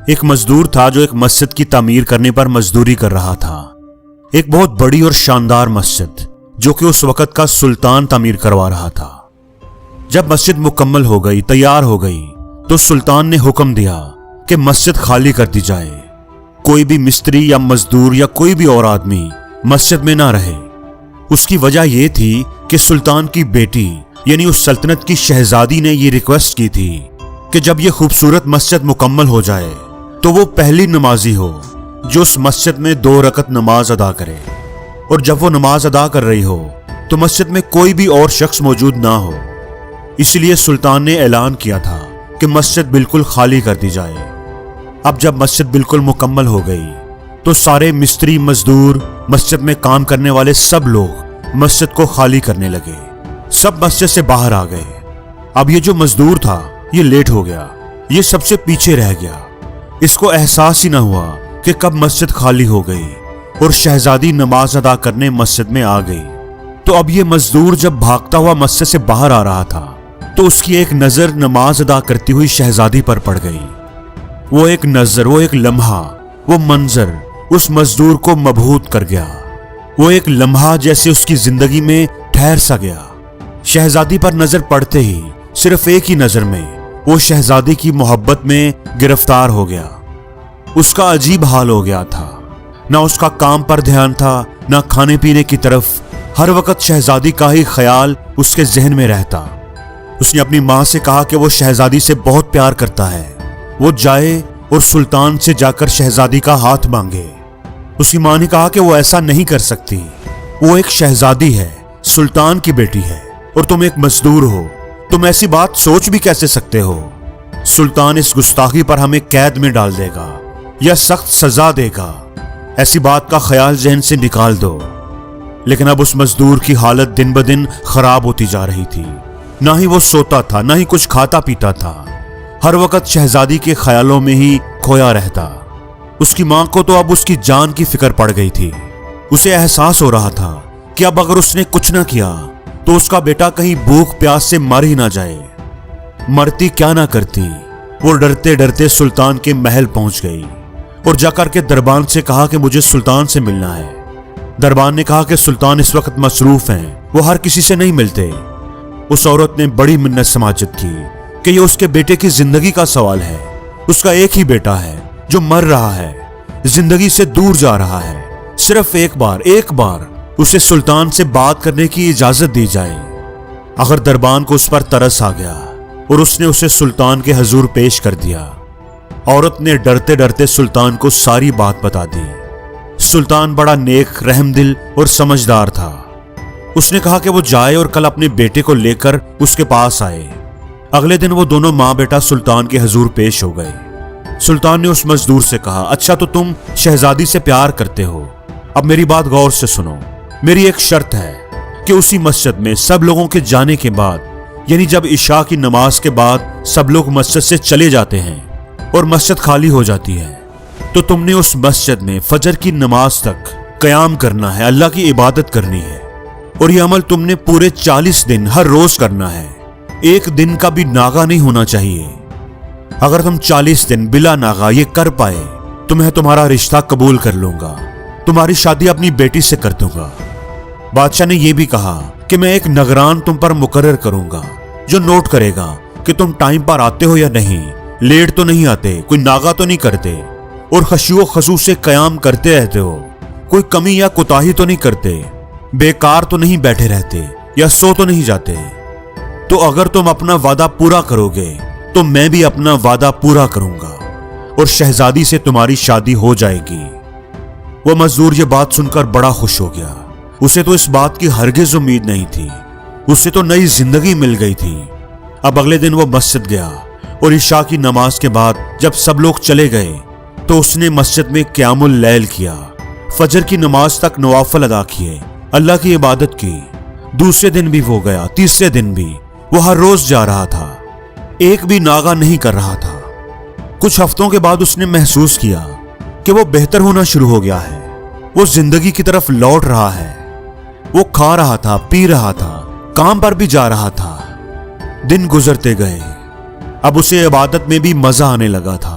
ایک مزدور تھا جو ایک مسجد کی تعمیر کرنے پر مزدوری کر رہا تھا۔ ایک بہت بڑی اور شاندار مسجد جو کہ اس وقت کا سلطان تعمیر کروا رہا تھا۔ جب مسجد مکمل ہو گئی، تیار ہو گئی، تو سلطان نے حکم دیا کہ مسجد خالی کر دی جائے۔ کوئی بھی مستری یا مزدور یا کوئی بھی اور آدمی مسجد میں نہ رہے۔ اس کی وجہ یہ تھی کہ سلطان کی بیٹی یعنی اس سلطنت کی شہزادی نے یہ ریکویسٹ کی تھی کہ جب یہ خوبصورت مسجد مکمل ہو جائے تو وہ پہلی نمازی ہو جو اس مسجد میں 2 رکعت نماز ادا کرے، اور جب وہ نماز ادا کر رہی ہو تو مسجد میں کوئی بھی اور شخص موجود نہ ہو۔ اس لیے سلطان نے اعلان کیا تھا کہ مسجد بالکل خالی کر دی جائے۔ اب جب مسجد بالکل مکمل ہو گئی تو سارے مستری، مزدور، مسجد میں کام کرنے والے سب لوگ مسجد کو خالی کرنے لگے۔ سب مسجد سے باہر آ گئے۔ اب یہ جو مزدور تھا یہ لیٹ ہو گیا، یہ سب سے پیچھے رہ گیا۔ اس کو احساس ہی نہ ہوا کہ کب مسجد خالی ہو گئی اور شہزادی نماز ادا کرنے مسجد میں آ گئی۔ تو اب یہ مزدور جب بھاگتا ہوا مسجد سے باہر آ رہا تھا تو اس کی ایک نظر نماز ادا کرتی ہوئی شہزادی پر پڑ گئی۔ وہ ایک نظر، وہ ایک لمحہ، وہ منظر اس مزدور کو مبہوت کر گیا۔ وہ ایک لمحہ جیسے اس کی زندگی میں ٹھہر سا گیا۔ شہزادی پر نظر پڑتے ہی صرف ایک ہی نظر میں وہ شہزادی کی محبت میں گرفتار ہو گیا۔ اس کا عجیب حال ہو گیا تھا، نہ اس کا کام پر دھیان تھا، نہ کھانے پینے کی طرف۔ ہر وقت شہزادی کا ہی خیال اس کے ذہن میں رہتا۔ اس نے اپنی ماں سے کہا کہ وہ شہزادی سے بہت پیار کرتا ہے، وہ جائے اور سلطان سے جا کر شہزادی کا ہاتھ مانگے۔ اس کی ماں نے کہا کہ وہ ایسا نہیں کر سکتی، وہ ایک شہزادی ہے، سلطان کی بیٹی ہے، اور تم ایک مزدور ہو، تم ایسی بات سوچ بھی کیسے سکتے ہو؟ سلطان اس گستاخی پر ہمیں قید میں ڈال دے گا یا سخت سزا دے گا، ایسی بات کا خیال ذہن سے نکال دو۔ لیکن اب اس مزدور کی حالت دن بدن خراب ہوتی جا رہی تھی۔ نہ ہی وہ سوتا تھا، نہ ہی کچھ کھاتا پیتا تھا، ہر وقت شہزادی کے خیالوں میں ہی کھویا رہتا۔ اس کی ماں کو تو اب اس کی جان کی فکر پڑ گئی تھی۔ اسے احساس ہو رہا تھا کہ اب اگر اس نے کچھ نہ کیا تو اس کا بیٹا کہیں بھوک پیاس سے مر ہی نہ جائے۔ مرتی کیا نہ کرتی، وہ ڈرتے ڈرتے سلطان کے محل پہنچ گئی اور جا کر کے دربان سے کہا کہ مجھے سلطان سے ملنا ہے۔ دربان نے کہا کہ سلطان اس وقت مصروف ہیں، وہ ہر کسی سے نہیں ملتے۔ اس عورت نے بڑی منت سماجت کی کہ یہ اس کے بیٹے کی زندگی کا سوال ہے۔ اس کا ایک ہی بیٹا ہے جو مر رہا ہے، زندگی سے دور جا رہا ہے۔ صرف ایک بار اسے سلطان سے بات کرنے کی اجازت دی جائے۔ اگر دربان کو اس پر ترس آ گیا اور اس نے اسے سلطان کے حضور پیش کر دیا۔ عورت نے ڈرتے ڈرتے سلطان کو ساری بات بتا دی۔ سلطان بڑا نیک، رحم دل اور سمجھدار تھا۔ اس نے کہا کہ وہ جائے اور کل اپنے بیٹے کو لے کر اس کے پاس آئے۔ اگلے دن وہ دونوں ماں بیٹا سلطان کے حضور پیش ہو گئے۔ سلطان نے اس مزدور سے کہا، اچھا تو تم شہزادی سے پیار کرتے ہو، اب میری بات غور سے سنو۔ میری ایک شرط ہے کہ اسی مسجد میں سب لوگوں کے جانے کے بعد، یعنی جب عشاء کی نماز کے بعد سب لوگ مسجد سے چلے جاتے ہیں اور مسجد خالی ہو جاتی ہے، تو تم نے اس مسجد میں فجر کی نماز تک قیام کرنا ہے، اللہ کی عبادت کرنی ہے، اور یہ عمل تم نے پورے 40 دن ہر روز کرنا ہے۔ ایک دن کا بھی ناغہ نہیں ہونا چاہیے۔ اگر تم 40 دن بلا ناغہ یہ کر پائے تو میں تمہارا رشتہ قبول کر لوں گا، تمہاری شادی اپنی بیٹی سے کر دوں گا۔ بادشاہ نے یہ بھی کہا کہ میں ایک نگران تم پر مقرر کروں گا جو نوٹ کرے گا کہ تم ٹائم پر آتے ہو یا نہیں، لیٹ تو نہیں آتے، کوئی ناغہ تو نہیں کرتے، اور خشوع و خضوع سے قیام کرتے رہتے ہو، کوئی کمی یا کوتاہی تو نہیں کرتے، بیکار تو نہیں بیٹھے رہتے یا سو تو نہیں جاتے۔ تو اگر تم اپنا وعدہ پورا کرو گے تو میں بھی اپنا وعدہ پورا کروں گا اور شہزادی سے تمہاری شادی ہو جائے گی۔ وہ مزدور یہ بات سن کر بڑا خوش ہو گیا۔ اسے تو اس بات کی ہرگز امید نہیں تھی، اسے تو نئی زندگی مل گئی تھی۔ اب اگلے دن وہ مسجد گیا اور عشاء کی نماز کے بعد جب سب لوگ چلے گئے تو اس نے مسجد میں قیام اللیل کیا، فجر کی نماز تک نوافل ادا کیے، اللہ کی عبادت کی۔ دوسرے دن بھی وہ گیا، تیسرے دن بھی، وہ ہر روز جا رہا تھا، ایک بھی ناغہ نہیں کر رہا تھا۔ کچھ ہفتوں کے بعد اس نے محسوس کیا کہ وہ بہتر ہونا شروع ہو گیا ہے، وہ زندگی کی طرف لوٹ رہا ہے، وہ کھا رہا تھا، پی رہا تھا، کام پر بھی جا رہا تھا۔ دن گزرتے گئے، اب اسے عبادت میں بھی مزہ آنے لگا تھا،